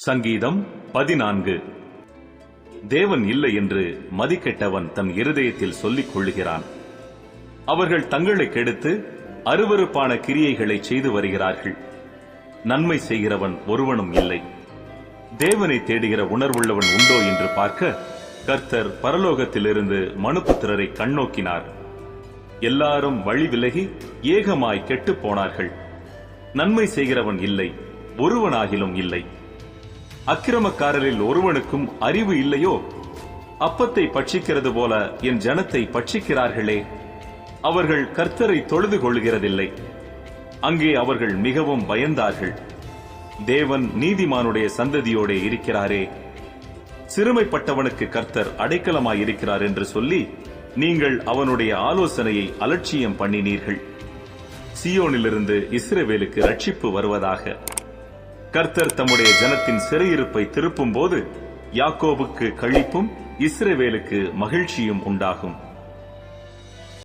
சங்கீதம் 14. தேவன் இல்லை என்று மதிக்கெட்டவன் தன் இருதயத்தில் சொல்லிக் கொள்ளுகிறான். அவர்கள் தங்களை கெடுத்து அருவருப்பான கிரியைகளை செய்து வருகிறார்கள். நன்மை செய்கிறவன் ஒருவனும் இல்லை. தேவனை தேடுகிற உணர்வுள்ளவன் உண்டோ என்று பார்க்க கர்த்தர் பரலோகத்திலிருந்து மனுபுத்திரரை கண்ணோக்கினார். எல்லாரும் வழி விலகி ஏகமாய் கெட்டுப் போனார்கள். நன்மை செய்கிறவன் இல்லை, ஒருவனாகிலும் இல்லை. அக்கிரமக்காரரில் ஒருவனுக்கும் அறிவு இல்லையோ? அப்பத்தை பட்சிக்கிறது போல என் ஜனத்தை பட்சிக்கிறார்களே. அவர்கள் கர்த்தரை தொழுது கொள்கிறதில்லை. அங்கே அவர்கள் மிகவும் பயந்தார்கள். தேவன் நீதிமானுடைய சந்ததியோடே இருக்கிறாரே. சிறுமைப்பட்டவனுக்கு கர்த்தர் அடைக்கலமாயிருக்கிறார் என்று சொல்லி நீங்கள் அவனுடைய ஆலோசனையை அலட்சியம் பண்ணினீர்கள். சீயோனிலிருந்து இஸ்ரவேலுக்கு ரட்சிப்பு வருவதாக. கர்த்தர் தம்முடைய ஜனத்தின் சிறையிருப்பை திருப்பும் போது யாக்கோபுக்கு களிப்பும் இஸ்ரவேலுக்கு மகிழ்ச்சியும் உண்டாகும்.